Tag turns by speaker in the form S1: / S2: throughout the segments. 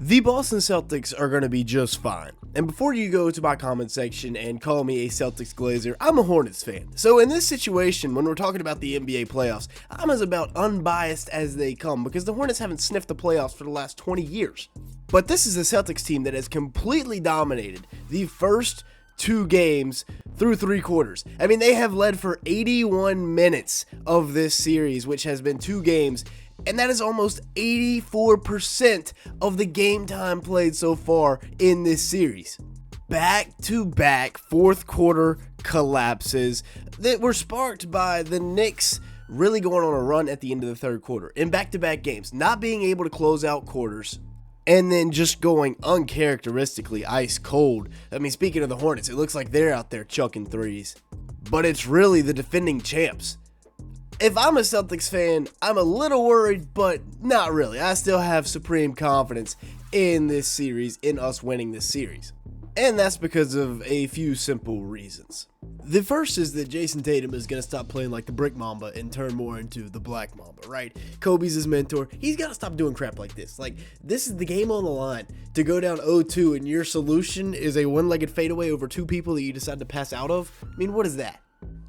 S1: The Boston Celtics are going to be just fine. And before you go to my comment section and call me a Celtics glazer, I'm a Hornets fan. So in this situation, when we're talking about the NBA playoffs, I'm as about unbiased as they come because the Hornets haven't sniffed the playoffs for the last 20 years. But this is a Celtics team that has completely dominated the first two games through three quarters. I mean, they have led for 81 minutes of this series, which has been two games. And that is almost 84% of the game time played so far in this series. Back-to-back fourth quarter collapses that were sparked by the Knicks really going on a run at the end of the third quarter. In back-to-back games, not being able to close out quarters, and then just going uncharacteristically ice cold. I mean, speaking of the Hornets, it looks like they're out there chucking threes. But it's really the defending champs. If I'm a Celtics fan, I'm a little worried, but not really. I still have supreme confidence in this series, in us winning this series. And that's because of a few simple reasons. The first is that Jayson Tatum is going to stop playing like the Brick Mamba and turn more into the Black Mamba, right? Kobe's his mentor. He's got to stop doing crap like this. Like, this is the game on the line to go down 0-2 and your solution is a one-legged fadeaway over two people that you decide to pass out of. I mean, what is that?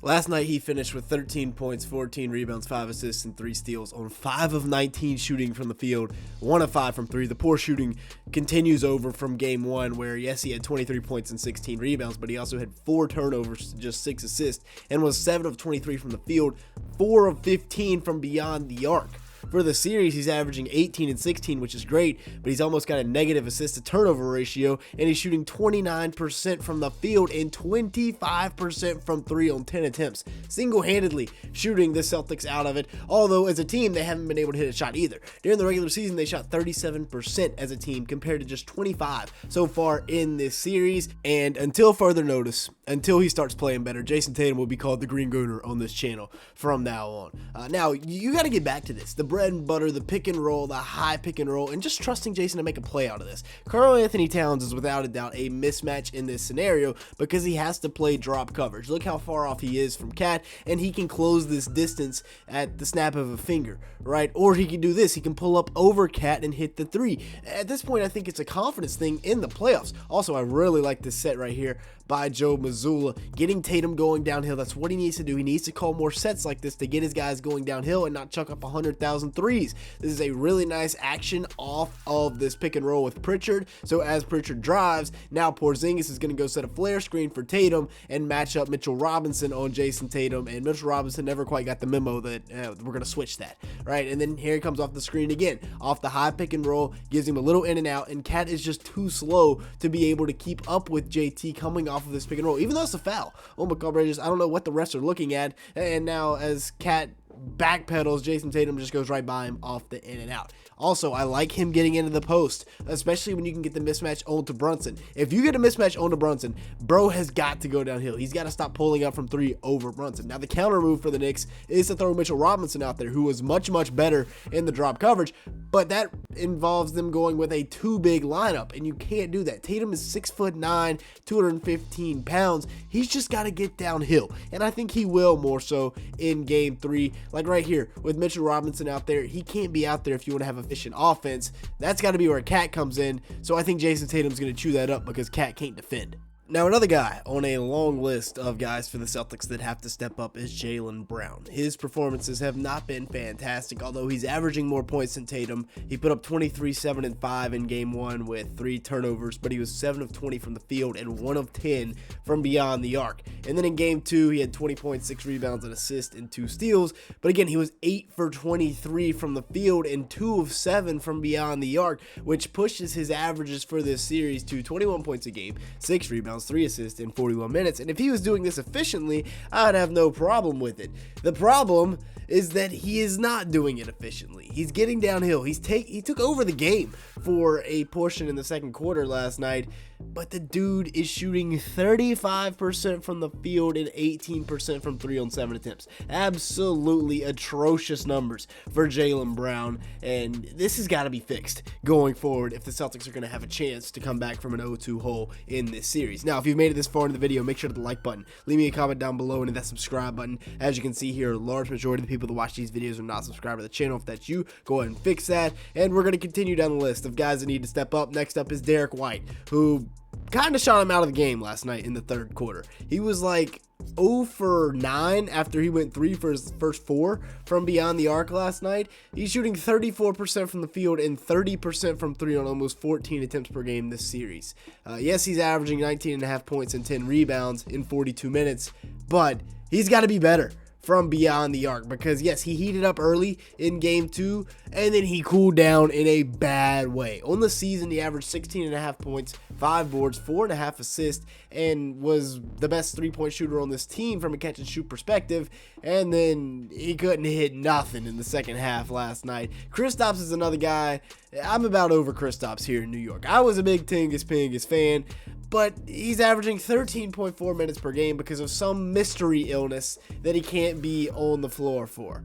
S1: Last night, he finished with 13 points, 14 rebounds, 5 assists, and 3 steals on 5 of 19 shooting from the field, 1 of 5 from 3. The poor shooting continues over from game 1, where, yes, he had 23 points and 16 rebounds, but he also had 4 turnovers, just 6 assists, and was 7 of 23 from the field, 4 of 15 from beyond the arc. For the series, he's averaging 18 and 16, which is great, but he's almost got a negative assist-to-turnover ratio, and he's shooting 29% from the field and 25% from 3 on 10 attempts, single-handedly shooting the Celtics out of it, although as a team, they haven't been able to hit a shot either. During the regular season, they shot 37% as a team compared to just 25 so far in this series, and until further notice, until he starts playing better, Jayson Tatum will be called the Green Gooner on this channel from now on. Now, you got to get back to this. The bread and butter, the pick and roll, the high pick and roll, and just trusting Jayson to make a play out of this. Karl Anthony Towns is without a doubt a mismatch in this scenario because he has to play drop coverage. Look how far off he is from Cat, and he can close this distance at the snap of a finger, right? Or he can do this. He can pull up over Cat and hit the three. At this point, I think it's a confidence thing in the playoffs. Also, I really like this set right here by Joe Mazzulla, getting Tatum going downhill. That's what he needs to do. He needs to call more sets like this to get his guys going downhill and not chuck up 100,000 threes. This is a really nice action off of this pick and roll with Pritchard. So as Pritchard drives, now Porzingis is going to go set a flare screen for Tatum and match up Mitchell Robinson on Jayson Tatum. And Mitchell Robinson never quite got the memo that we're going to switch that, right? And then here he comes off the screen again, off the high pick and roll, gives him a little in and out, and Cat is just too slow to be able to keep up with JT coming off of this pick and roll, even though it's a foul. Oh my God, I don't know what the refs are looking at. And now as Cat backpedals, Jayson Tatum just goes right by him off the in and out. Also, I like him getting into the post, especially when you can get the mismatch onto Brunson. If you get a mismatch onto Brunson, bro has got to go downhill. He's got to stop pulling up from 3 over Brunson. Now, the counter move for the Knicks is to throw Mitchell Robinson out there, who was much, much better in the drop coverage, but that involves them going with a too big lineup, and you can't do that. Tatum is 6'9", 215 pounds. He's just got to get downhill, and I think he will more so in game 3. Like right here with Mitchell Robinson out there, he can't be out there if you want to have efficient offense. That's got to be where Cat comes in. So I think Jayson Tatum's going to chew that up because Cat can't defend. Now, another guy on a long list of guys for the Celtics that have to step up is Jaylen Brown. His performances have not been fantastic, although he's averaging more points than Tatum. He put up 23, 7, and 5 in game 1 with 3 turnovers, but he was 7 of 20 from the field and 1 of 10 from beyond the arc. And then in game 2, he had 20 points, 6 rebounds, an assist, and 2 steals. But again, he was 8 for 23 from the field and 2 of 7 from beyond the arc, which pushes his averages for this series to 21 points a game, 6 rebounds, 3 assists in 41 minutes. And if he was doing this efficiently, I'd have no problem with it. The problem is that he is not doing it efficiently. He's getting downhill. He took over the game for a portion in the second quarter last night, but the dude is shooting 35% from the field and 18% from 3 on 7 attempts. Absolutely atrocious numbers for Jaylen Brown, and this has got to be fixed going forward if the Celtics are going to have a chance to come back from an 0-2 hole in this series. series. Now, if you've made it this far in the video, make sure to hit the like button, leave me a comment down below, and hit that subscribe button. As you can see here, a large majority of the people that watch these videos are not subscribed to the channel. If that's you, go ahead and fix that. And we're going to continue down the list of guys that need to step up. Next up is Derek White, who kind of shot him out of the game last night in the third quarter. He was like 0 for 9 after he went 3 for his first 4 from beyond the arc last night. He's shooting 34% from the field and 30% from 3 on almost 14 attempts per game this series. Yes, he's averaging 19.5 points and 10 rebounds in 42 minutes, but he's got to be better from beyond the arc, because yes, he heated up early in game 2 and then he cooled down in a bad way. On the season, he averaged 16.5 points, 5 boards, 4.5 assists, and was the best 3-point shooter on this team from a catch and shoot perspective, and then he couldn't hit nothing in the second half last night. Kristaps is another guy. I'm about over Kristaps here in New York. I was a big Tingus fan, but he's averaging 13.4 minutes per game because of some mystery illness that he can't be on the floor for.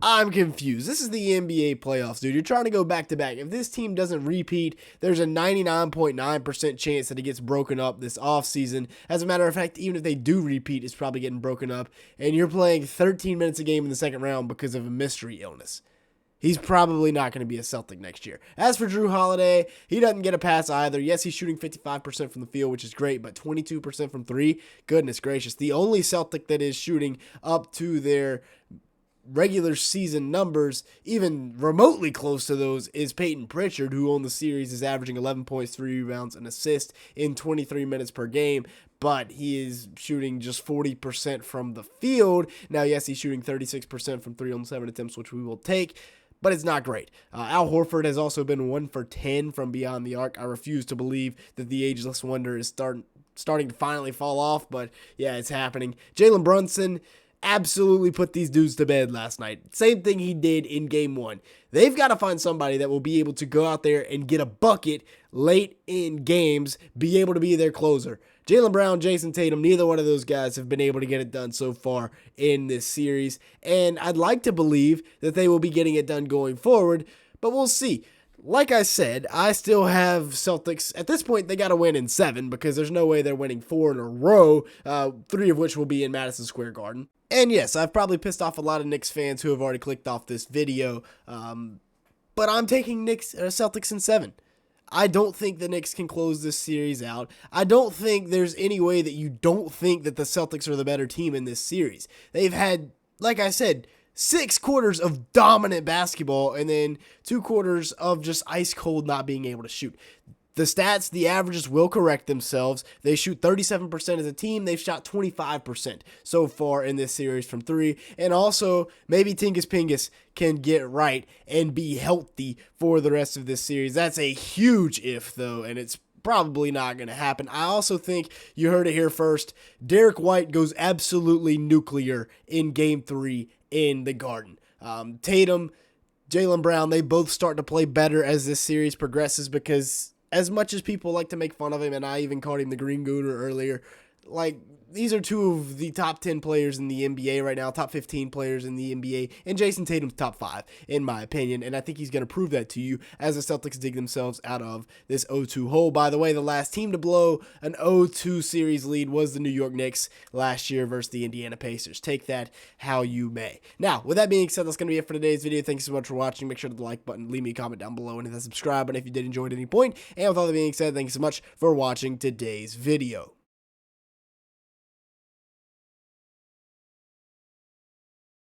S1: I'm confused. This is the NBA playoffs, dude. You're trying to go back-to-back. If this team doesn't repeat, there's a 99.9% chance that it gets broken up this offseason. As a matter of fact, even if they do repeat, it's probably getting broken up. And you're playing 13 minutes a game in the second round because of a mystery illness. He's probably not going to be a Celtic next year. As for Jrue Holiday, he doesn't get a pass either. Yes, he's shooting 55% from the field, which is great, but 22% from 3? Goodness gracious. The only Celtic that is shooting up to their regular season numbers, even remotely close to those, is Peyton Pritchard, who on the series is averaging 11 points, 3 rebounds, and assist in 23 minutes per game. But he is shooting just 40% from the field. Now, yes, he's shooting 36% from 3 on 7 attempts, which we will take, but it's not great. Al Horford has also been 1 for 10 from beyond the arc. I refuse to believe that the ageless wonder is starting to finally fall off, but yeah, it's happening. Jalen Brunson absolutely put these dudes to bed last night. Same thing he did in game 1. They've got to find somebody that will be able to go out there and get a bucket late in games, be able to be their closer. Jaylen Brown, Jayson, Tatum, neither one of those guys have been able to get it done so far in this series, and I'd like to believe that they will be getting it done going forward, but we'll see. Like I said, I still have Celtics. At this point, they got to win in 7 because there's no way they're winning 4 in a row, 3 of which will be in Madison Square Garden. And yes, I've probably pissed off a lot of Knicks fans who have already clicked off this video, but I'm taking Celtics in 7. I don't think the Knicks can close this series out. I don't think there's any way that you don't think that the Celtics are the better team in this series. They've had, like I said, 6 quarters of dominant basketball and then 2 quarters of just ice cold not being able to shoot. The stats, the averages will correct themselves. They shoot 37% as a team. They've shot 25% so far in this series from 3. And also, maybe Tingus Pingus can get right and be healthy for the rest of this series. That's a huge if, though, and it's probably not going to happen. I also think you heard it here first. Derek White goes absolutely nuclear in Game 3 in the Garden. Tatum, Jaylen Brown, they both start to play better as this series progresses because as much as people like to make fun of him, and I even called him the Green Gooner earlier, like, these are 2 of the top 10 players in the NBA right now, top 15 players in the NBA, and Jayson Tatum's top 5, in my opinion, and I think he's going to prove that to you as the Celtics dig themselves out of this 0-2 hole. By the way, the last team to blow an 0-2 series lead was the New York Knicks last year versus the Indiana Pacers. Take that how you may. Now, with that being said, that's going to be it for today's video. Thank you so much for watching. Make sure to hit the like button, leave me a comment down below, and hit that subscribe button if you did enjoy at any point. And with all that being said, thank you so much for watching today's video.